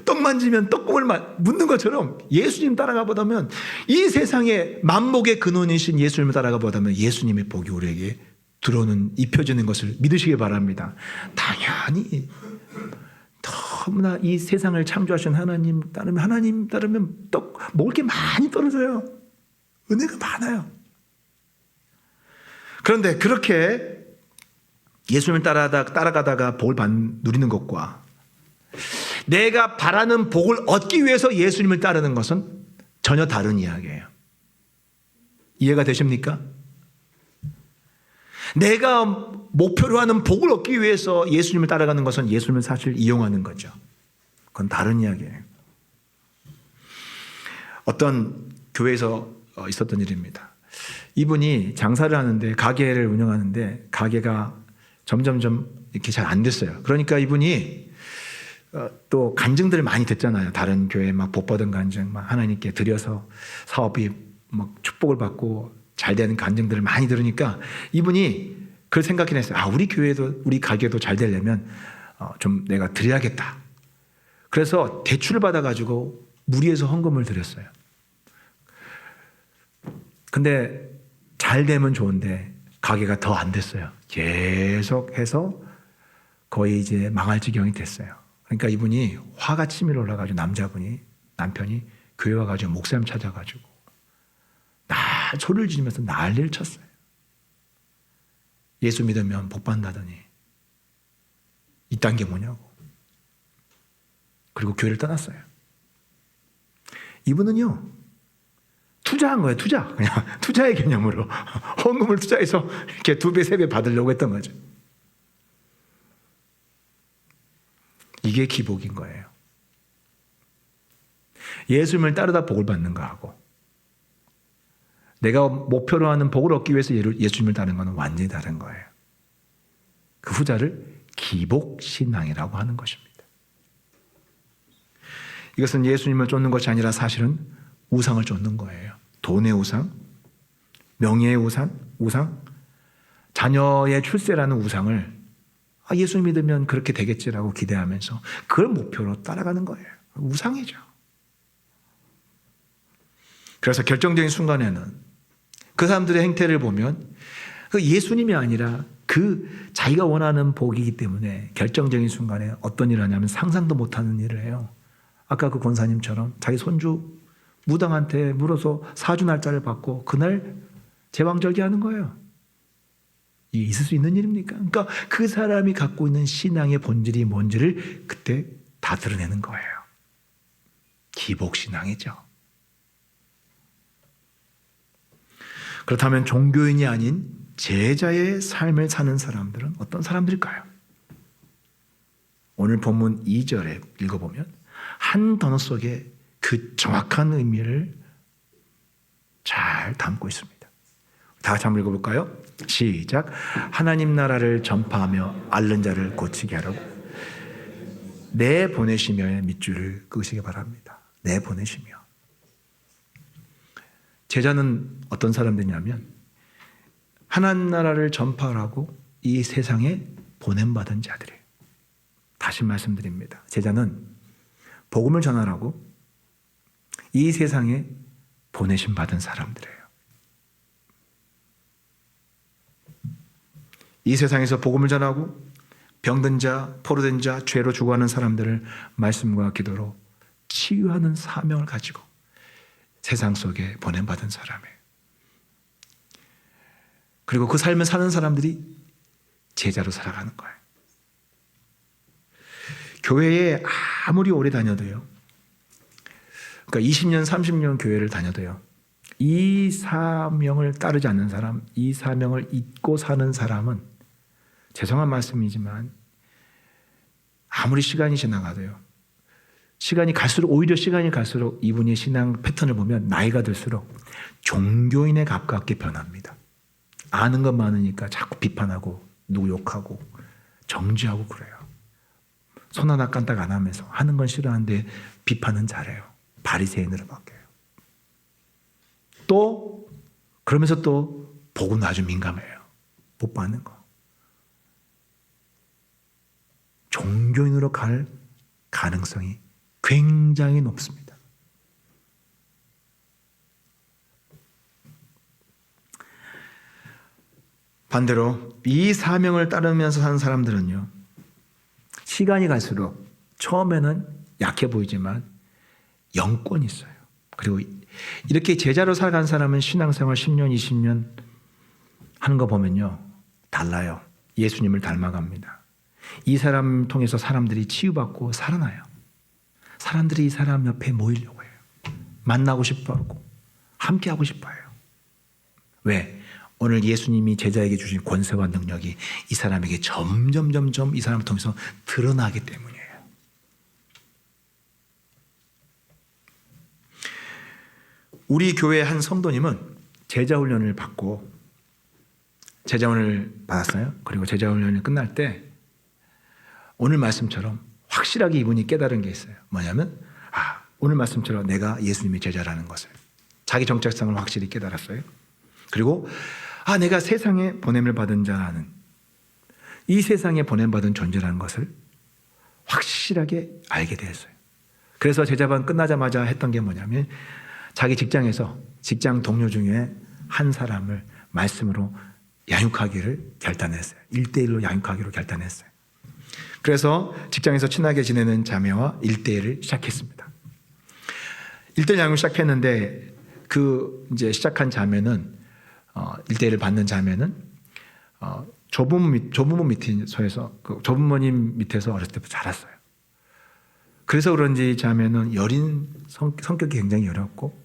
떡 만지면 떡국물 묻는 것처럼 예수님 따라가 보다면 이 세상에 만복의 근원이신 예수님을 따라가 보다면 예수님의 복이 우리에게 들어오는 입혀지는 것을 믿으시기 바랍니다. 당연히 너무나 이 세상을 창조하신 하나님 따르면 떡 먹을 게 많이 떨어져요. 은혜가 많아요. 그런데 그렇게 예수님을 따라가다가 복을 누리는 것과 내가 바라는 복을 얻기 위해서 예수님을 따르는 것은 전혀 다른 이야기예요. 이해가 되십니까? 내가 목표로 하는 복을 얻기 위해서 예수님을 따라가는 것은 예수님을 사실 이용하는 거죠. 그건 다른 이야기예요. 어떤 교회에서 있었던 일입니다. 이분이 장사를 하는데 가게를 운영하는데 가게가 점점점 이렇게 잘 안 됐어요. 그러니까 이분이 또 간증들을 많이 듣잖아요. 다른 교회 막 복 받은 간증, 막 하나님께 드려서 사업이 막 축복을 받고 잘 되는 간증들을 많이 들으니까 이분이 그걸 생각해냈어요. 우리 교회도 우리 가게도 잘 되려면 좀 내가 드려야겠다. 그래서 대출을 받아가지고 무리해서 헌금을 드렸어요. 근데 잘 되면 좋은데 가게가 더 안 됐어요. 계속해서 거의 이제 망할 지경이 됐어요. 그러니까 이분이 화가 치밀어 올라가지고 남편이 교회 와가지고 목사님 찾아가지고 소리를 지르면서 난리를 쳤어요. 예수 믿으면 복 받는다더니 이딴 게 뭐냐고. 그리고 교회를 떠났어요. 이분은요, 투자한 거예요, 투자. 그냥 투자의 개념으로. 헌금을 투자해서 이렇게 2배, 3배 받으려고 했던 거죠. 이게 기복인 거예요. 예수님을 따르다 복을 받는 거하고 내가 목표로 하는 복을 얻기 위해서 예수님을 따르는 것은 완전히 다른 거예요. 그 후자를 기복신앙이라고 하는 것입니다. 이것은 예수님을 쫓는 것이 아니라 사실은 우상을 쫓는 거예요. 돈의 우상, 명예의 우상, 자녀의 출세라는 우상을 예수 믿으면 그렇게 되겠지라고 기대하면서 그걸 목표로 따라가는 거예요. 우상이죠. 그래서 결정적인 순간에는 그 사람들의 행태를 보면 그 예수님이 아니라 그 자기가 원하는 복이기 때문에 결정적인 순간에 어떤 일을 하냐면 상상도 못하는 일을 해요. 아까 그 권사님처럼 자기 손주 무당한테 물어서 사주 날짜를 받고 그날 제왕절개하는 거예요. 이게 있을 수 있는 일입니까? 그러니까 그 사람이 갖고 있는 신앙의 본질이 뭔지를 그때 다 드러내는 거예요. 기복신앙이죠. 그렇다면 종교인이 아닌 제자의 삶을 사는 사람들은 어떤 사람들일까요? 오늘 본문 2절에 읽어보면 한 단어 속에 그 정확한 의미를 잘 담고 있습니다. 다 같이 한번 읽어볼까요? 시작. 하나님 나라를 전파하며 앓는 자를 고치게 하라고 내 보내시며의 밑줄을 끄시기 바랍니다. 내 보내시며. 제자는 어떤 사람들이냐면 하나님 나라를 전파하라고 이 세상에 보냄받은 자들이에요. 다시 말씀드립니다. 제자는 복음을 전하라고 이 세상에 보내심 받은 사람들이에요. 이 세상에서 복음을 전하고 병든 자, 포로된 자, 죄로 죽어가는 사람들을 말씀과 기도로 치유하는 사명을 가지고 세상 속에 보냄받은 사람이에요. 그리고 그 삶을 사는 사람들이 제자로 살아가는 거예요. 교회에 아무리 오래 다녀도요, 그러니까 20년, 30년 교회를 다녀도요, 이 사명을 따르지 않는 사람, 이 사명을 잊고 사는 사람은 죄송한 말씀이지만 아무리 시간이 지나가도요, 오히려 시간이 갈수록 이분의 신앙 패턴을 보면 나이가 들수록 종교인에 가깝게 변합니다. 아는 것 많으니까 자꾸 비판하고 누구 욕하고 정죄하고 그래요. 손 하나 깐딱 안 하면서 하는 건 싫어하는데 비판은 잘해요. 바리새인으로 바뀌어요. 또 그러면서 또 복은 아주 민감해요. 못 받는 거. 종교인으로 갈 가능성이 굉장히 높습니다. 반대로 이 사명을 따르면서 사는 사람들은요, 시간이 갈수록 처음에는 약해 보이지만 영권이 있어요. 그리고 이렇게 제자로 살아간 사람은 신앙생활 10년, 20년 하는 거 보면요, 달라요. 예수님을 닮아갑니다. 이 사람 통해서 사람들이 치유받고 살아나요. 사람들이 이 사람 옆에 모이려고 해요. 만나고 싶어하고 함께하고 싶어요. 왜? 오늘 예수님이 제자에게 주신 권세와 능력이 이 사람에게 점점 이 사람을 통해서 드러나기 때문이에요. 우리 교회 한 성도님은 제자훈련을 받고 제자훈련을 받았어요. 그리고 제자훈련이 끝날 때 오늘 말씀처럼 확실하게 이분이 깨달은 게 있어요. 뭐냐면 오늘 말씀처럼 내가 예수님의 제자라는 것을, 자기 정체성을 확실히 깨달았어요. 그리고 내가 세상에 보냄을 받은 자라는, 이 세상에 보냄받은 존재라는 것을 확실하게 알게 되었어요. 그래서 제자반 끝나자마자 했던 게 뭐냐면 자기 직장에서 직장 동료 중에 한 사람을 말씀으로 양육하기를 결단했어요. 1대1로 양육하기로 결단했어요. 그래서 직장에서 친하게 지내는 자매와 1대1을 시작했습니다. 1대1 양육 시작했는데 이제 시작한 자매는 1대1을 받는 자매는 조부모 밑에서 조부모님 밑에서 어렸을 때부터 자랐어요. 그래서 그런지 자매는 여린 성격이 굉장히 여렸고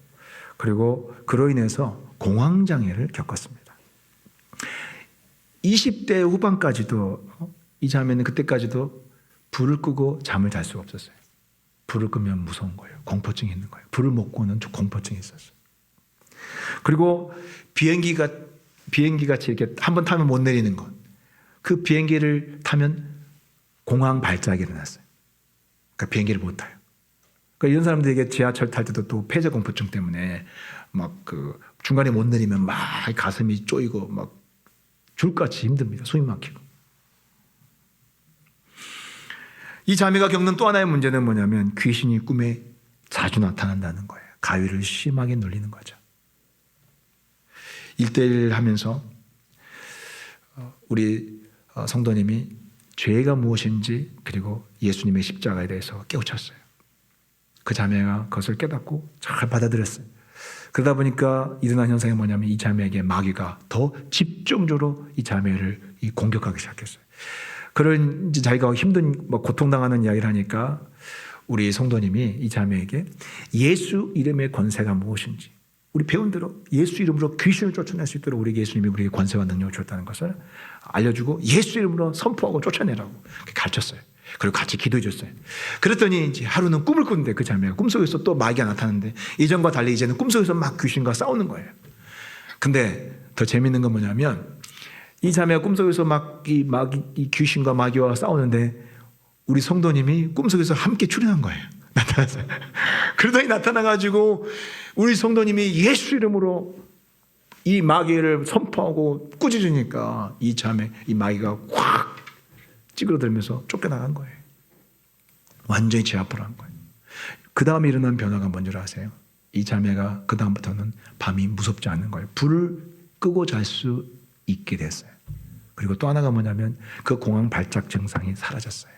그리고 그로 인해서 공황장애를 겪었습니다. 20대 후반까지도 이 자매는 그때까지도 불을 끄고 잠을 잘 수가 없었어요. 불을 끄면 무서운 거예요. 공포증이 있는 거예요. 불을 못 끄는 공포증이 있었어요. 그리고 비행기 같이 이렇게 한번 타면 못 내리는 것. 그 비행기를 타면 공황 발작이 일어났어요. 그러니까 비행기를 못 타요. 그러니까 이런 사람들에게 지하철 탈 때도 또 폐쇄 공포증 때문에 막 중간에 못 내리면 막 가슴이 쪼이고 막 줄같이 힘듭니다. 숨이 막히고. 이 자매가 겪는 또 하나의 문제는 뭐냐면 귀신이 꿈에 자주 나타난다는 거예요. 가위를 심하게 눌리는 거죠. 1대1 하면서 우리 성도님이 죄가 무엇인지 그리고 예수님의 십자가에 대해서 깨우쳤어요. 그 자매가 그것을 깨닫고 잘 받아들였어요. 그러다 보니까 일어난 현상이 뭐냐면 이 자매에게 마귀가 더 집중적으로 이 자매를 공격하기 시작했어요. 그런 이제 자기가 힘든 고통당하는 이야기를 하니까 우리 성도님이 이 자매에게 예수 이름의 권세가 무엇인지 우리 배운 대로 예수 이름으로 귀신을 쫓아낼 수 있도록 우리 예수님이 우리에게 권세와 능력을 줬다는 것을 알려주고 예수 이름으로 선포하고 쫓아내라고 가르쳤어요. 그리고 같이 기도해 줬어요. 그랬더니 이제 하루는 꿈을 꾸는데 그 자매가 꿈속에서 또 마귀가 나타나는데 이전과 달리 이제는 꿈속에서 막 귀신과 싸우는 거예요. 근데 더 재밌는 건 뭐냐면 이 자매가 꿈속에서 막 이 귀신과 마귀와 싸우는데 우리 성도님이 꿈속에서 함께 출연한 거예요. 나타났어요. 그러더니 나타나가지고 우리 성도님이 예수 이름으로 이 마귀를 선포하고 꾸짖으니까 이 마귀가 확 찌그러들면서 쫓겨나간 거예요. 완전히 제 앞으로 한 거예요. 그 다음에 일어난 변화가 뭔지 아세요? 이 자매가 그 다음부터는 밤이 무섭지 않은 거예요. 불을 끄고 잘 수 있게 됐어요. 그리고 또 하나가 뭐냐면 그 공황 발작 증상이 사라졌어요.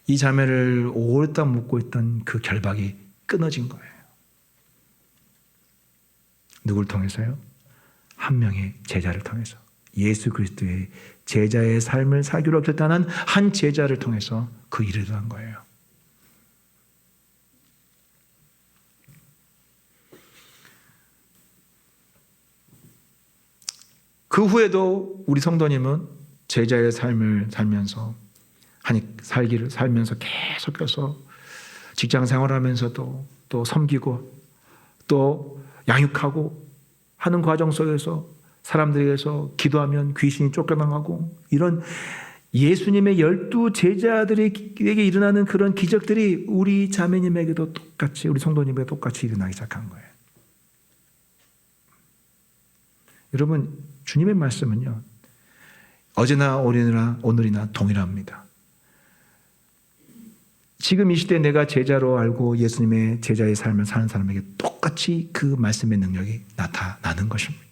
이 자매를 오랫동안 묻고 있던 그 결박이 끊어진 거예요. 누굴 통해서요? 한 명의 제자를 통해서. 예수 그리스도의 제자의 삶을 살기로 결단한 한 제자를 통해서 그 일을 일어난 거예요. 그 후에도 우리 성도님은 제자의 삶을 살면서 살면서 계속해서 직장 생활하면서도 또 섬기고 또 양육하고 하는 과정 속에서 사람들에게서 기도하면 귀신이 쫓겨나가고 이런 예수님의 12 제자들에게 일어나는 그런 기적들이 우리 자매님에게도 똑같이 우리 성도님에게 똑같이 일어나기 시작한 거예요. 여러분 주님의 말씀은요 어제나 오늘이나 동일합니다. 지금 이 시대에 내가 제자로 알고 예수님의 제자의 삶을 사는 사람에게 똑같이 그 말씀의 능력이 나타나는 것입니다.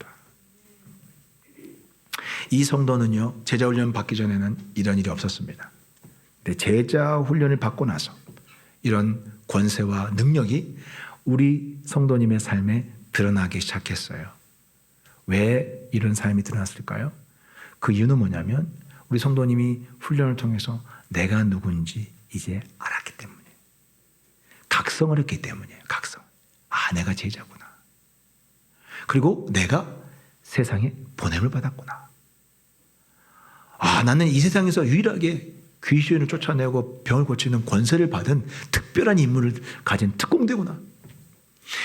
이 성도는요 제자 훈련 받기 전에는 이런 일이 없었습니다. 근데 제자 훈련을 받고 나서 이런 권세와 능력이 우리 성도님의 삶에 드러나기 시작했어요. 왜 이런 삶이 드러났을까요? 그 이유는 뭐냐면 우리 성도님이 훈련을 통해서 내가 누군지 이제 알았기 때문에 각성을 했기 때문이에요. 각성. 내가 제자구나. 그리고 내가 세상에 보냄을 받았구나. 나는 이 세상에서 유일하게 귀신을 쫓아내고 병을 고치는 권세를 받은 특별한 인물을 가진 특공대구나.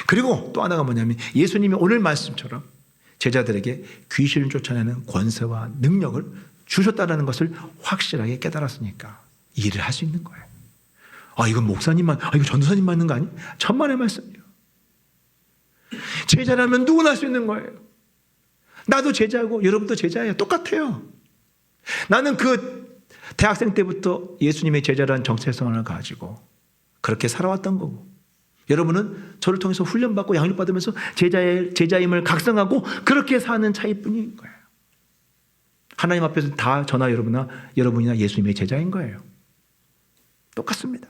그리고 또 하나가 뭐냐면 예수님이 오늘 말씀처럼 제자들에게 귀신을 쫓아내는 권세와 능력을 주셨다는 것을 확실하게 깨달았으니까 이 일을 할 수 있는 거예요. 이건 목사님만, 이거 전도사님만 하는 거 아니? 천만의 말씀이에요. 제자라면 누구나 할 수 있는 거예요. 나도 제자고 여러분도 제자예요. 똑같아요. 나는 그 대학생 때부터 예수님의 제자라는 정체성을 가지고 그렇게 살아왔던 거고 여러분은 저를 통해서 훈련받고 양육받으면서 제자임을 각성하고 그렇게 사는 차이뿐인 거예요. 하나님 앞에서 다 저나 여러분이나 예수님의 제자인 거예요. 똑같습니다.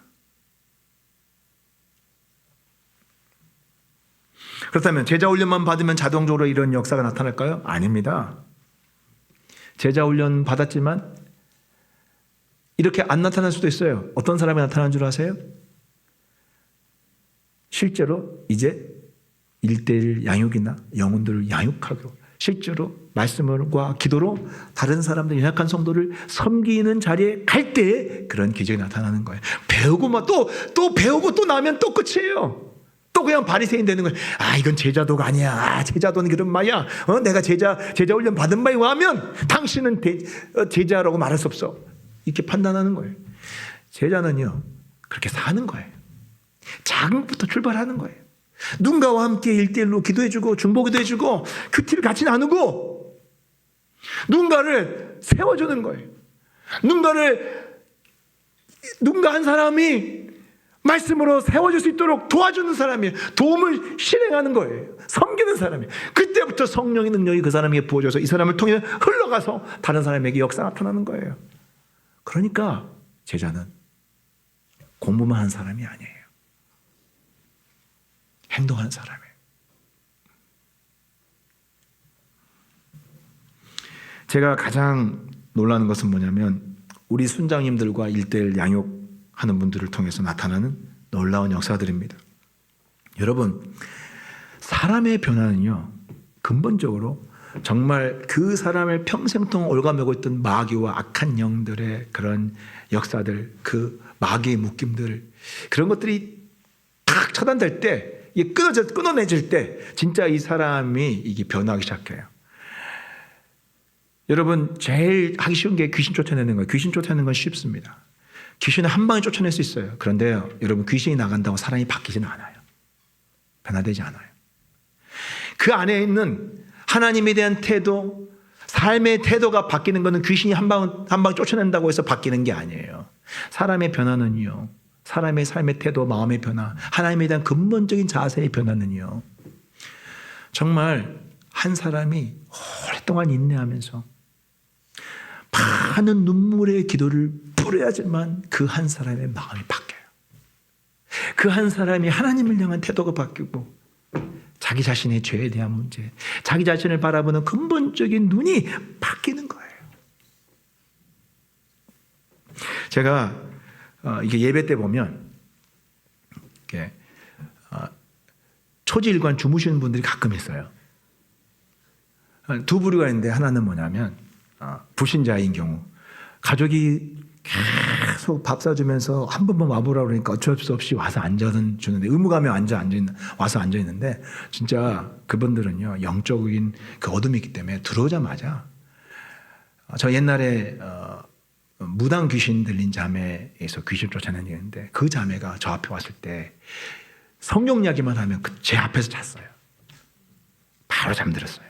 그렇다면 제자 훈련만 받으면 자동적으로 이런 역사가 나타날까요? 아닙니다. 제자 훈련 받았지만 이렇게 안 나타날 수도 있어요. 어떤 사람이 나타나는 줄 아세요? 실제로 이제 1:1 양육이나 영혼들을 양육하고 실제로 말씀과 기도로 다른 사람들, 연약한 성도를 섬기는 자리에 갈 때에 그런 기적이 나타나는 거예요. 배우고 또 배우고 또 나면 또 끝이에요. 또 그냥 바리새인 되는 거예요. 이건 제자도가 아니야. 제자도는 그런 말이야. 내가 제자 훈련 받은 바에 의하면 당신은 제자라고 말할 수 없어. 이렇게 판단하는 거예요. 제자는요, 그렇게 사는 거예요. 작은 것부터 출발하는 거예요. 누군가와 함께 1:1로 기도해주고 중보기도 해주고 큐티를 같이 나누고 누군가를 세워주는 거예요. 누군가 한 사람이 말씀으로 세워줄 수 있도록 도와주는 사람이에요. 도움을 실행하는 거예요. 섬기는 사람이에요. 그때부터 성령의 능력이 그 사람에게 부어져서 이 사람을 통해 흘러가서 다른 사람에게 역사가 나타나는 거예요. 그러니까 제자는 공부만 한 사람이 아니에요. 행동하는 사람이에요. 제가 가장 놀라는 것은 뭐냐면 우리 순장님들과 1:1 양육하는 분들을 통해서 나타나는 놀라운 역사들입니다. 여러분, 사람의 변화는요, 근본적으로 정말 그 사람을 평생 동안 올가매고 있던 마귀와 악한 영들의 그런 역사들, 그 마귀의 묶임들, 그런 것들이 딱 차단될 때, 끊어내질 때 진짜 이 사람이 이게 변하기 시작해요. 여러분, 제일 하기 쉬운 게 귀신 쫓아내는 거예요. 귀신 쫓아내는 건 쉽습니다. 귀신을 한 방에 쫓아낼 수 있어요. 그런데요, 여러분, 귀신이 나간다고 사람이 바뀌지는 않아요. 변화되지 않아요. 그 안에 있는 하나님에 대한 태도, 삶의 태도가 바뀌는 것은 귀신이 한 방 쫓아낸다고 해서 바뀌는 게 아니에요. 사람의 변화는요, 사람의 삶의 태도, 마음의 변화, 하나님에 대한 근본적인 자세의 변화는요, 정말 한 사람이 오랫동안 인내하면서 많은 눈물의 기도를 뿌려야지만 그 한 사람의 마음이 바뀌어요. 그 한 사람이 하나님을 향한 태도가 바뀌고 자기 자신의 죄에 대한 문제, 자기 자신을 바라보는 근본적인 눈이 바뀌는 거예요. 제가 이게 예배 때 보면 이렇게 초지일관 주무시는 분들이 가끔 있어요. 두 부류가 있는데 하나는 뭐냐면 불신자인 경우 가족이 계속 밥 사주면서 한 번만 와보라 그러니까 어쩔 수 없이 와서 앉아주는데 의무감에 와서 앉아 있는데 진짜 그분들은요 영적인 그 어둠이 있기 때문에 들어오자마자 저 옛날에 무당 귀신 들린 자매에서 귀신 쫓아낸 게 있는데 그 자매가 저 앞에 왔을 때 성경 이야기만 하면 제 앞에서 잤어요. 바로 잠들었어요.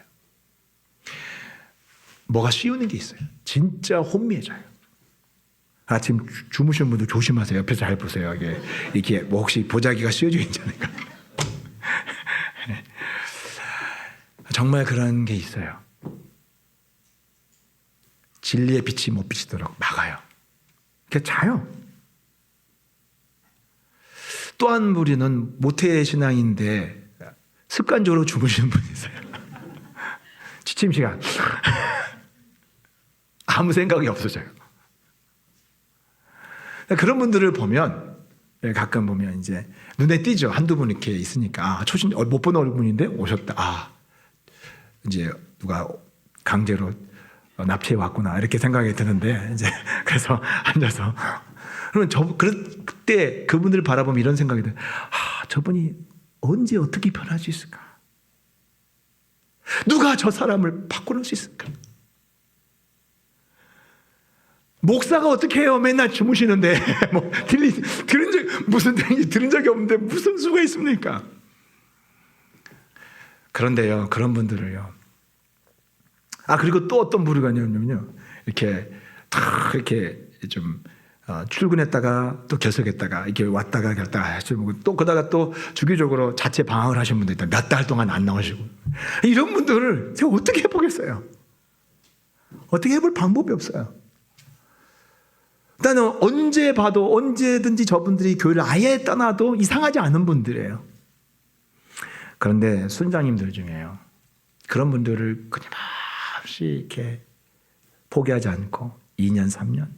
뭐가 씌우는 게 있어요. 진짜 혼미해져요. 지금 주무시는 분들 조심하세요. 옆에서 잘 보세요. 이게 뭐 혹시 보자기가 씌워져 있지 않을까. 정말 그런 게 있어요. 진리의 빛이 못 비치도록 막아요. 그냥 자요. 또 한 부류는 모태신앙인데 습관적으로 주무시는 분이 있어요. 취침 시간. 아무 생각이 없어져요. 그런 분들을 보면 가끔 보면 이제 눈에 띄죠. 한두 분 이렇게 있으니까 초신 못 본 얼굴인데 오셨다. 이제 누가 강제로 납치해 왔구나 이렇게 생각이 드는데 이제 그래서 앉아서 그러면 그때 그분들을 바라보면 이런 생각이 들어요. 저분이 언제 어떻게 변할 수 있을까? 누가 저 사람을 바꿔놓을 수 있을까? 목사가 어떻게 해요? 맨날 주무시는데 뭐 들은 적이 없는데 무슨 수가 있습니까? 그런데요, 그런 분들을요. 그리고 또 어떤 부류가 있냐면요, 이렇게 좀 출근했다가 또 결석했다가 이렇게 왔다가 갔다가 또 그러다가 또 주기적으로 자체 방학을 하신 분들 있다. 몇 달 동안 안 나오시고 이런 분들을 제가 어떻게 해보겠어요? 어떻게 해볼 방법이 없어요. 나는 언제 봐도 언제든지 저분들이 교회를 아예 떠나도 이상하지 않은 분들이에요. 그런데 순장님들 중에요, 그런 분들을 끊임없이 이렇게 포기하지 않고 2년, 3년,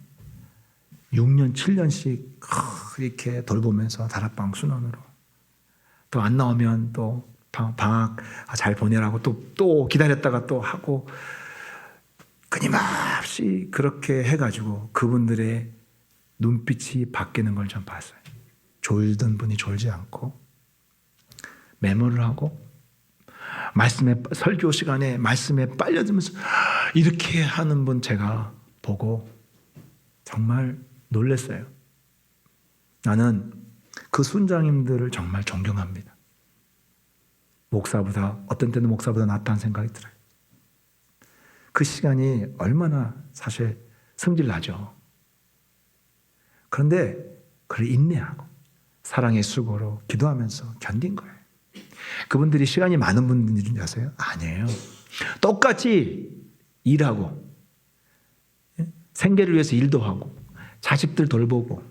6년, 7년씩 이렇게 돌보면서 다락방 순원으로 또 안 나오면 또 방학 잘 보내라고 또 기다렸다가 또 하고 끊임없이 그렇게 해가지고 그분들의 눈빛이 바뀌는 걸 좀 봤어요. 졸던 분이 졸지 않고 메모를 하고 말씀에 설교 시간에 말씀에 빨려들면서 이렇게 하는 분 제가 보고 정말 놀랐어요. 나는 그 순장님들을 정말 존경합니다. 목사보다, 어떤 때는 목사보다 낫다는 생각이 들어요. 그 시간이 얼마나 사실 성질나죠. 그런데 그걸 인내하고 사랑의 수고로 기도하면서 견딘 거예요. 그분들이 시간이 많은 분들인 줄 아세요? 아니에요. 똑같이 일하고 생계를 위해서 일도 하고 자식들 돌보고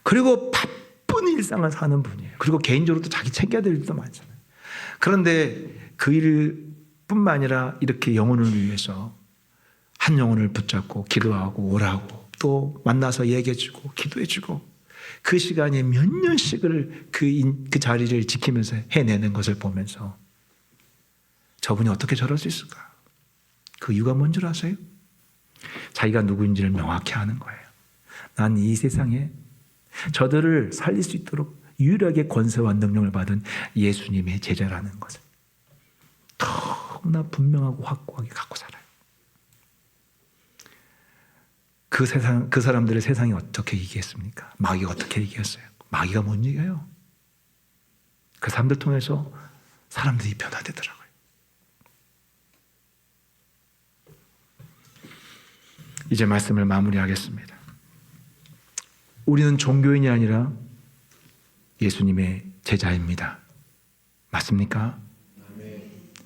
그리고 바쁜 일상을 사는 분이에요. 그리고 개인적으로 또 자기 챙겨야 될 일도 많잖아요. 그런데 그 일뿐만 아니라 이렇게 영혼을 위해서 한 영혼을 붙잡고 기도하고 오라고 또 만나서 얘기해주고 기도해주고 그 시간에 몇 년씩을 그 자리를 지키면서 해내는 것을 보면서 저분이 어떻게 저럴 수 있을까? 그 이유가 뭔 줄 아세요? 자기가 누구인지를 명확히 아는 거예요. 난 이 세상에 저들을 살릴 수 있도록 유일하게 권세와 능력을 받은 예수님의 제자라는 것을 너무나 분명하고 확고하게 갖고 살아요. 그 사람들의 세상이 어떻게 이기겠습니까? 마귀가 어떻게 이겼어요? 마귀가 못 이겨요. 그 사람들 통해서 사람들이 변화되더라고요. 이제 말씀을 마무리하겠습니다. 우리는 종교인이 아니라 예수님의 제자입니다. 맞습니까?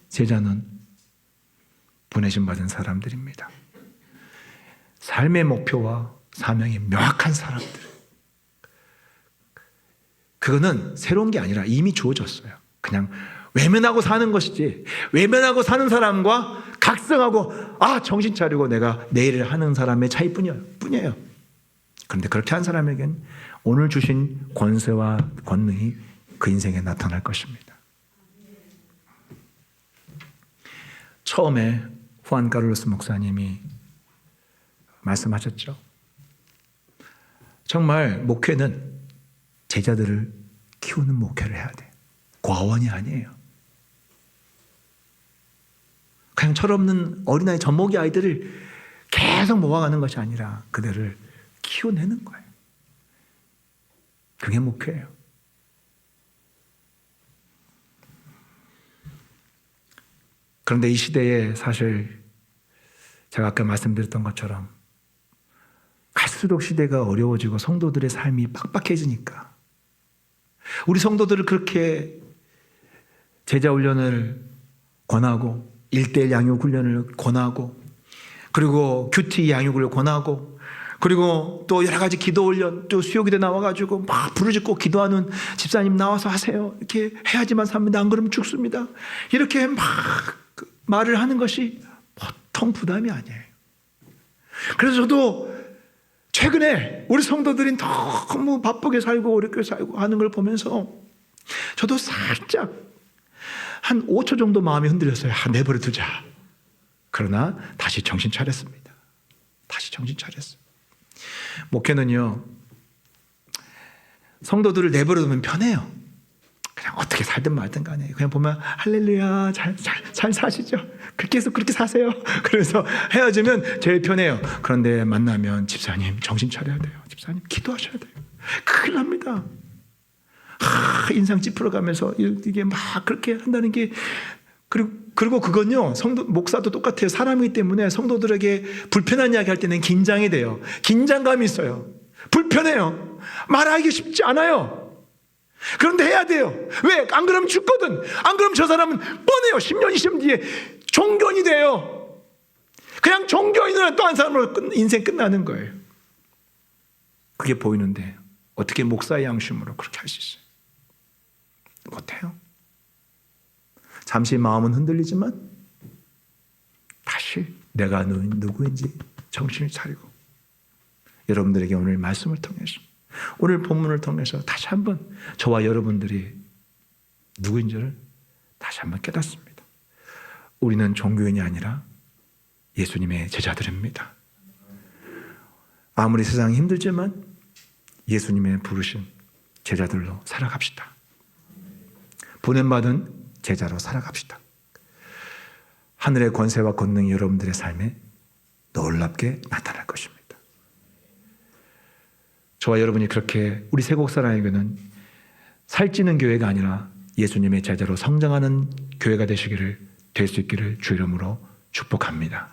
제자는 보내심 받은 사람들입니다. 삶의 목표와 사명이 명확한 사람들. 그거는 새로운 게 아니라 이미 주어졌어요. 그냥 외면하고 사는 것이지, 외면하고 사는 사람과 각성하고 정신 차리고 내가 내일을 하는 사람의 차이뿐이에요. 그런데 그렇게 한 사람에겐 오늘 주신 권세와 권능이 그 인생에 나타날 것입니다. 처음에 후안 카를로스 목사님이 말씀하셨죠. 정말 목회는 제자들을 키우는 목회를 해야 돼. 과원이 아니에요. 그냥 철없는 어린아이 젖먹이 아이들을 계속 모아가는 것이 아니라 그들을 키워내는 거예요. 그게 목회예요. 그런데 이 시대에 사실 제가 아까 말씀드렸던 것처럼 갈수록 시대가 어려워지고 성도들의 삶이 빡빡해지니까 우리 성도들을 그렇게 제자 훈련을 권하고 1:1 양육 훈련을 권하고 그리고 큐티 양육을 권하고 그리고 또 여러 가지 기도 훈련 또 수요기대 나와가지고 막 부르짖고 기도하는 집사님 나와서 하세요. 이렇게 해야지만 삽니다. 안 그러면 죽습니다. 이렇게 막 말을 하는 것이 보통 부담이 아니에요. 그래서 저도 최근에 우리 성도들이 너무 바쁘게 살고 어렵게 살고 하는 걸 보면서 저도 살짝 한 5초 정도 마음이 흔들렸어요. 내버려 두자. 그러나 다시 정신 차렸습니다. 다시 정신 차렸어요. 목회는요, 성도들을 내버려 두면 편해요. 그냥 어떻게 살든 말든 간에 그냥 보면 할렐루야 잘 사시죠. 그렇게 해서 그렇게 사세요. 그래서 헤어지면 제일 편해요. 그런데 만나면 집사님 정신 차려야 돼요. 집사님 기도하셔야 돼요. 큰일 납니다. 인상 찌푸려가면서 이게 막 그렇게 한다는 게 그리고 그건요, 목사도 똑같아요. 사람이기 때문에 성도들에게 불편한 이야기 할 때는 긴장이 돼요. 긴장감이 있어요. 불편해요. 말하기 쉽지 않아요. 그런데 해야 돼요. 왜? 안 그러면 죽거든. 안 그러면 저 사람은 뻔해요. 10년, 20년 뒤에 종교인이 돼요. 그냥 종교인으로 또 한 사람으로 인생 끝나는 거예요. 그게 보이는데 어떻게 목사의 양심으로 그렇게 할 수 있어요? 못해요. 잠시 마음은 흔들리지만 다시 내가 누구인지 정신을 차리고 여러분들에게 오늘 말씀을 통해서 오늘 본문을 통해서 다시 한번 저와 여러분들이 누구인지를 다시 한번 깨닫습니다. 우리는 종교인이 아니라 예수님의 제자들입니다. 아무리 세상이 힘들지만 예수님의 부르신 제자들로 살아갑시다. 보냄받은 제자로 살아갑시다. 하늘의 권세와 권능이 여러분들의 삶에 놀랍게 나타날 것입니다. 저와 여러분이 그렇게 우리 세곡사랑에게는 살찌는 교회가 아니라 예수님의 제자로 성장하는 교회가 될 수 있기를 주 이름으로 축복합니다.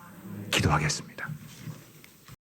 기도하겠습니다.